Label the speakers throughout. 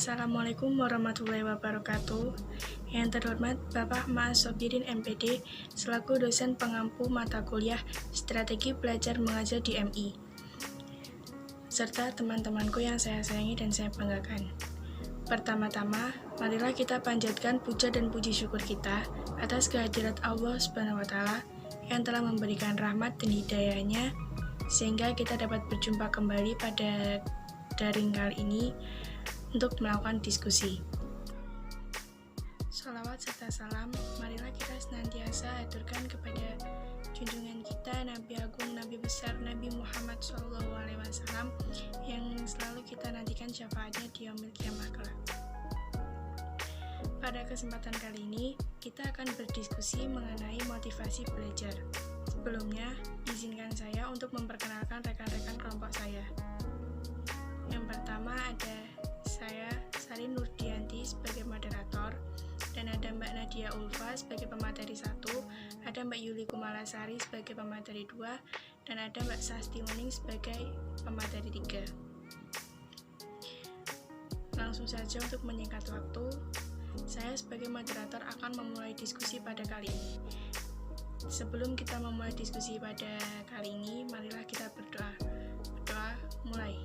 Speaker 1: Assalamualaikum warahmatullahi wabarakatuh. Yang terhormat Bapak Mas Sobirin MPD selaku dosen pengampu mata kuliah Strategi Belajar Mengajar di MI, serta teman-temanku yang saya sayangi dan saya banggakan. Pertama-tama, marilah kita panjatkan puja dan puji syukur kita atas kehadirat Allah Subhanahu wa Ta'ala yang telah memberikan rahmat dan hidayahnya sehingga kita dapat berjumpa kembali pada daring kali ini untuk melakukan diskusi. Sholawat serta salam, marilah kita senantiasa aturkan kepada junjungan kita Nabi Agung, Nabi Besar, Nabi Muhammad SAW yang selalu kita nantikan syafaatnya di yaumil qiyamah kelak. Pada kesempatan kali ini, kita akan berdiskusi mengenai motivasi belajar. Sebelumnya, izinkan saya untuk memperkenalkan rekan-rekan kelompok saya. Yang pertama ada saya, Salin Nurdianti sebagai moderator, dan ada Mbak Nadia Ulfa sebagai pemateri 1, ada Mbak Yuli Kumalasari sebagai pemateri 2, dan ada Mbak Sasti Uning sebagai pemateri 3. Langsung saja untuk menyingkat waktu, saya sebagai moderator akan memulai diskusi pada kali ini. Sebelum kita memulai diskusi pada kali ini, marilah kita berdoa. Berdoa mulai.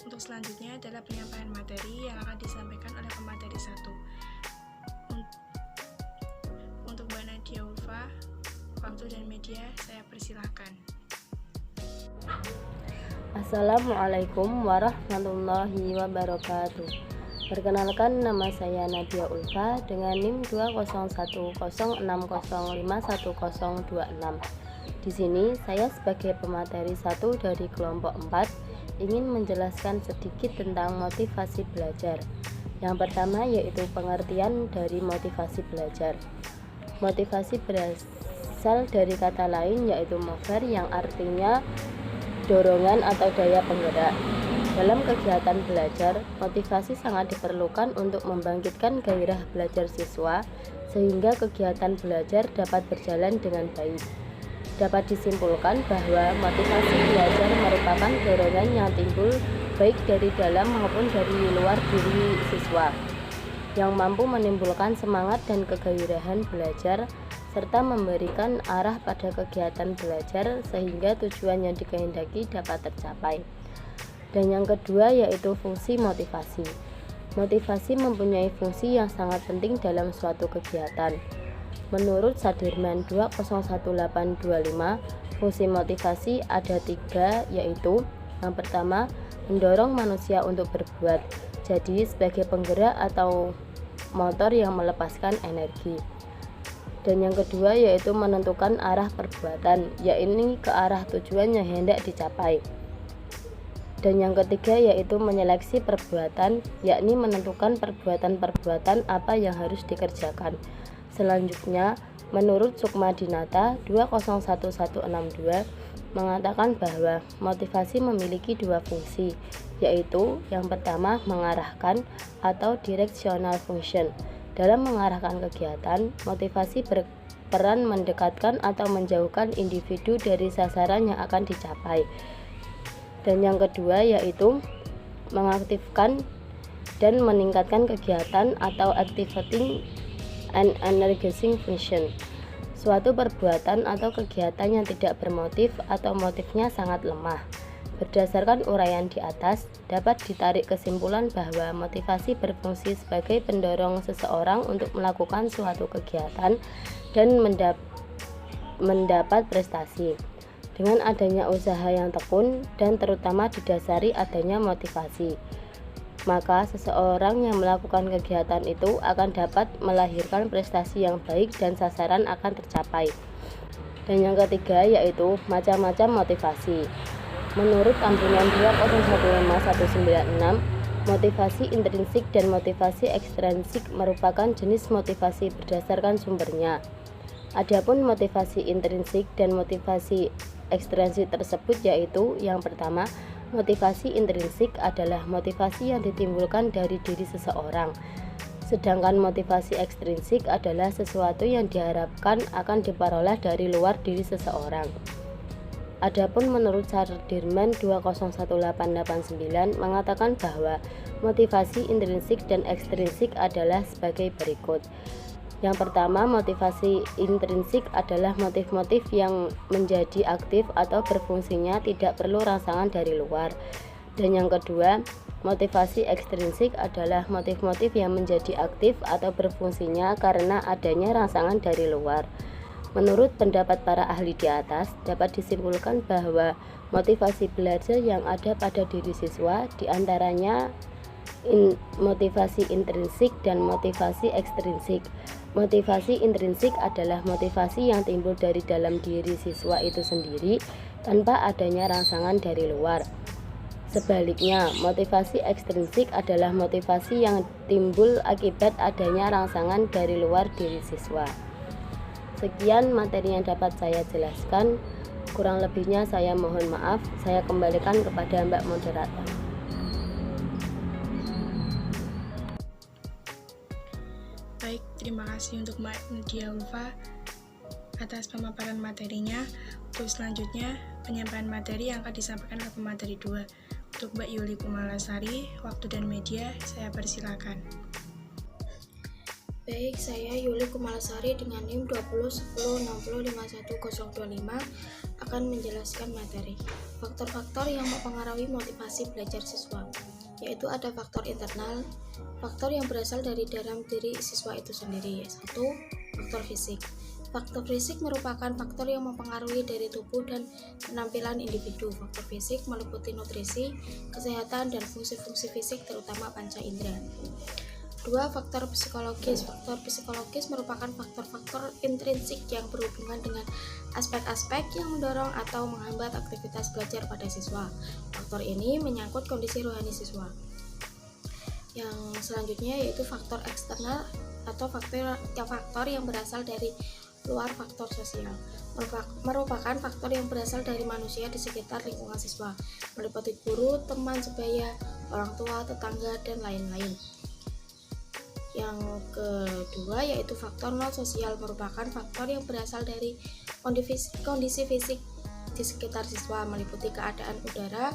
Speaker 1: Untuk selanjutnya adalah penyampaian materi yang akan disampaikan oleh pemateri 1. Untuk Mbak Nadia Ulfa, waktu dan media saya persilahkan.
Speaker 2: Assalamualaikum warahmatullahi wabarakatuh. Perkenalkan, nama saya Nadia Ulfa dengan NIM 20106051026. Di sini saya sebagai pemateri 1 dari kelompok 4 ingin menjelaskan sedikit tentang motivasi belajar. Yang pertama yaitu pengertian dari motivasi belajar. Motivasi berasal dari kata lain yaitu mover yang artinya dorongan atau daya penggerak. Dalam kegiatan belajar, motivasi sangat diperlukan untuk membangkitkan gairah belajar siswa sehingga kegiatan belajar dapat berjalan dengan baik. Dapat disimpulkan bahwa motivasi belajar merupakan dorongan yang timbul baik dari dalam maupun dari luar diri siswa, yang mampu menimbulkan semangat dan kegairahan belajar, serta memberikan arah pada kegiatan belajar sehingga tujuan yang dikehendaki dapat tercapai. Dan yang kedua yaitu fungsi motivasi. Motivasi mempunyai fungsi yang sangat penting dalam suatu kegiatan. Menurut Sadirman 201825, fungsi motivasi ada 3, yaitu yang pertama, mendorong manusia untuk berbuat, jadi sebagai penggerak atau motor yang melepaskan energi. Dan yang kedua yaitu menentukan arah perbuatan, yaitu ke arah tujuan yang hendak dicapai. Dan yang ketiga yaitu menyeleksi perbuatan, yakni menentukan perbuatan-perbuatan apa yang harus dikerjakan. Selanjutnya, menurut Sukmadinata 201162 mengatakan bahwa motivasi memiliki 2 fungsi, yaitu yang pertama mengarahkan atau directional function. Dalam mengarahkan kegiatan, motivasi berperan mendekatkan atau menjauhkan individu dari sasaran yang akan dicapai. Dan yang kedua yaitu mengaktifkan dan meningkatkan kegiatan atau activating and energizing function. Suatu perbuatan atau kegiatan yang tidak bermotif atau motifnya sangat lemah. Berdasarkan uraian di atas, dapat ditarik kesimpulan bahwa motivasi berfungsi sebagai pendorong seseorang untuk melakukan suatu kegiatan dan mendapat prestasi. Dengan adanya usaha yang tekun dan terutama didasari adanya motivasi, maka seseorang yang melakukan kegiatan itu akan dapat melahirkan prestasi yang baik dan sasaran akan tercapai. Dan yang ketiga yaitu macam-macam motivasi. Menurut Tambunan 2015-196, motivasi intrinsik dan motivasi ekstrinsik merupakan jenis motivasi berdasarkan sumbernya. Adapun motivasi intrinsik dan motivasi ekstrinsik tersebut yaitu yang pertama, motivasi intrinsik adalah motivasi yang ditimbulkan dari diri seseorang, sedangkan motivasi ekstrinsik adalah sesuatu yang diharapkan akan diperoleh dari luar diri seseorang. Adapun menurut Sudirman 201889 mengatakan bahwa motivasi intrinsik dan ekstrinsik adalah sebagai berikut. Yang pertama, motivasi intrinsik adalah motif-motif yang menjadi aktif atau berfungsinya tidak perlu rangsangan dari luar. Dan yang kedua, motivasi ekstrinsik adalah motif-motif yang menjadi aktif atau berfungsinya karena adanya rangsangan dari luar. Menurut pendapat para ahli di atas, dapat disimpulkan bahwa motivasi belajar yang ada pada diri siswa diantaranya motivasi intrinsik dan motivasi ekstrinsik. Motivasi intrinsik adalah motivasi yang timbul dari dalam diri siswa itu sendiri tanpa adanya rangsangan dari luar. Sebaliknya, motivasi ekstrinsik adalah motivasi yang timbul akibat adanya rangsangan dari luar diri siswa. Sekian materi yang dapat saya jelaskan. Kurang lebihnya saya mohon maaf. Saya kembalikan kepada Mbak Moderator.
Speaker 1: Baik, terima kasih untuk Mbak Nadia Ulfa atas pemaparan materinya. Untuk selanjutnya, penyampaian materi yang akan disampaikan oleh pemateri 2. Untuk Mbak Yuli Kumalasari, waktu dan media, saya persilakan.
Speaker 3: Baik, saya Yuli Kumalasari dengan NIM 2010605125 akan menjelaskan materi faktor-faktor yang mempengaruhi motivasi belajar siswa, yaitu ada faktor internal, faktor yang berasal dari dalam diri siswa itu sendiri, yaitu 1. Faktor fisik. Faktor fisik merupakan faktor yang mempengaruhi dari tubuh dan penampilan individu. Faktor fisik meliputi nutrisi, kesehatan, dan fungsi-fungsi fisik terutama panca indera. 2. Faktor psikologis. Faktor psikologis merupakan faktor-faktor intrinsik yang berhubungan dengan aspek-aspek yang mendorong atau menghambat aktivitas belajar pada siswa. Faktor ini menyangkut kondisi rohani siswa. Yang selanjutnya yaitu faktor eksternal atau faktor yang berasal dari luar. Faktor sosial merupakan faktor yang berasal dari manusia di sekitar lingkungan siswa, meliputi guru, teman sebaya, orang tua, tetangga, dan lain-lain. Yang kedua yaitu faktor non sosial, merupakan faktor yang berasal dari kondisi fisik di sekitar siswa, meliputi keadaan udara,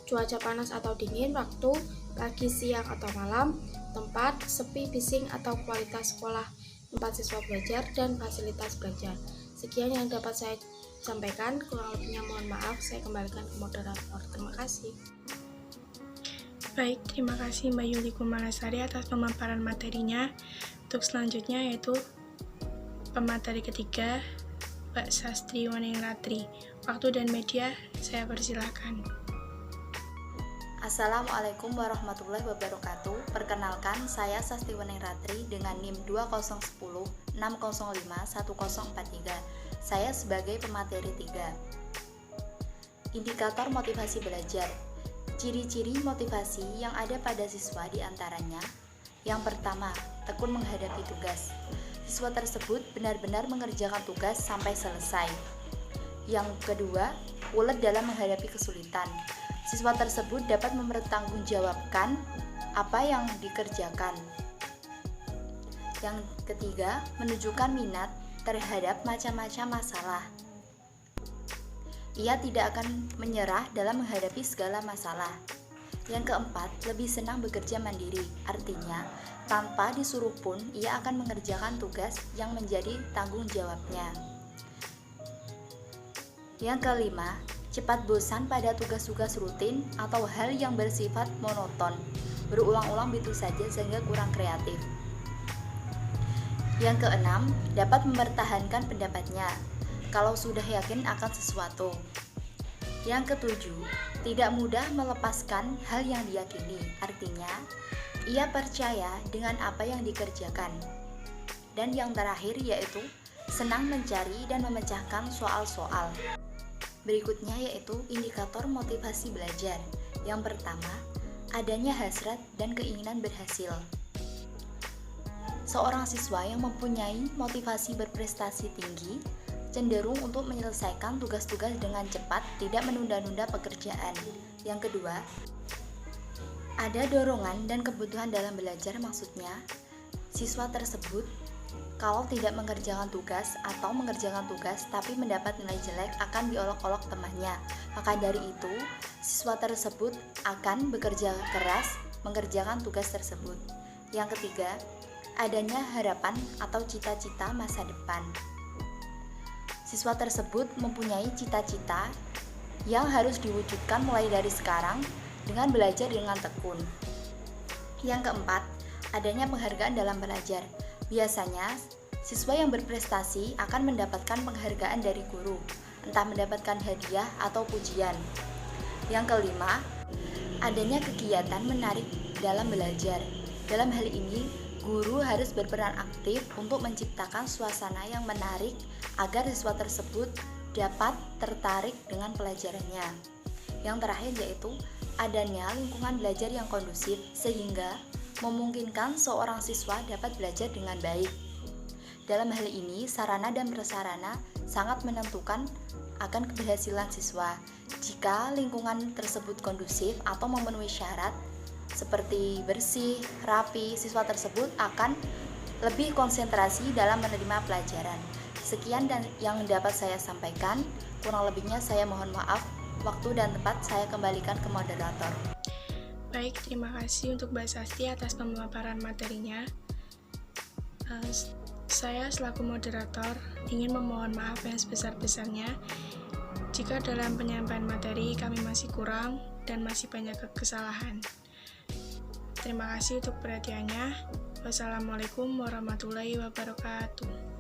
Speaker 3: cuaca panas atau dingin, waktu, pagi, siang, atau malam, tempat, sepi, bising, atau kualitas sekolah tempat siswa belajar, dan fasilitas belajar. Sekian yang dapat saya sampaikan, kurang lebihnya mohon maaf, saya kembalikan ke moderator. Terima kasih.
Speaker 1: Baik, terima kasih Mbak Yuli Kumalasari atas pemaparan materinya. Untuk selanjutnya yaitu pemateri ketiga, Mbak Sastri Waningratri. Waktu dan media, saya persilakan.
Speaker 4: Assalamualaikum warahmatullahi wabarakatuh. Perkenalkan, saya Sastri Waningratri dengan NIM 2010605143. Saya sebagai pemateri 3. Indikator motivasi belajar. Ciri-ciri motivasi yang ada pada siswa diantaranya: yang pertama, tekun menghadapi tugas. Siswa tersebut benar-benar mengerjakan tugas sampai selesai. Yang kedua, ulet dalam menghadapi kesulitan. Siswa tersebut dapat mempertanggungjawabkan apa yang dikerjakan. Yang ketiga, menunjukkan minat terhadap macam-macam masalah. Ia tidak akan menyerah dalam menghadapi segala masalah. Yang keempat, lebih senang bekerja mandiri. Artinya, tanpa disuruh pun ia akan mengerjakan tugas yang menjadi tanggung jawabnya. Yang kelima, cepat bosan pada tugas-tugas rutin atau hal yang bersifat monoton, berulang-ulang begitu saja sehingga kurang kreatif. Yang keenam, dapat mempertahankan pendapatnya kalau sudah yakin akan sesuatu. Yang ketujuh, tidak mudah melepaskan hal yang diyakini. Artinya, ia percaya dengan apa yang dikerjakan. Dan yang terakhir yaitu senang mencari dan memecahkan soal-soal. Berikutnya yaitu indikator motivasi belajar. Yang pertama, adanya hasrat dan keinginan berhasil. Seorang siswa yang mempunyai motivasi berprestasi tinggi cenderung untuk menyelesaikan tugas-tugas dengan cepat, tidak menunda-nunda pekerjaan. Yang kedua, ada dorongan dan kebutuhan dalam belajar, maksudnya siswa tersebut Kalau tidak mengerjakan tugas atau mengerjakan tugas tapi mendapat nilai jelek akan diolok-olok temannya. Maka dari itu, siswa tersebut akan bekerja keras mengerjakan tugas tersebut. Yang ketiga, adanya harapan atau cita-cita masa depan. Siswa tersebut mempunyai cita-cita yang harus diwujudkan mulai dari sekarang dengan belajar dengan tekun. Yang keempat, adanya penghargaan dalam belajar. Biasanya, siswa yang berprestasi akan mendapatkan penghargaan dari guru, entah mendapatkan hadiah atau pujian. Yang kelima, adanya kegiatan menarik dalam belajar. Dalam hal ini, guru harus berperan aktif untuk menciptakan suasana yang menarik agar siswa tersebut dapat tertarik dengan pelajarannya. Yang terakhir yaitu adanya lingkungan belajar yang kondusif sehingga memungkinkan seorang siswa dapat belajar dengan baik. Dalam hal ini, sarana dan prasarana sangat menentukan akan keberhasilan siswa. Jika lingkungan tersebut kondusif atau memenuhi syarat seperti bersih, rapi, siswa tersebut akan lebih konsentrasi dalam menerima pelajaran. Sekian dan yang dapat saya sampaikan, kurang lebihnya saya mohon maaf. Waktu dan tempat saya kembalikan ke moderator.
Speaker 1: Baik, terima kasih untuk Mbak Sasti atas pemaparan materinya. Saya selaku moderator ingin memohon maaf yang sebesar-besarnya jika dalam penyampaian materi kami masih kurang dan masih banyak kesalahan. Terima kasih untuk perhatiannya. Wassalamualaikum warahmatullahi wabarakatuh.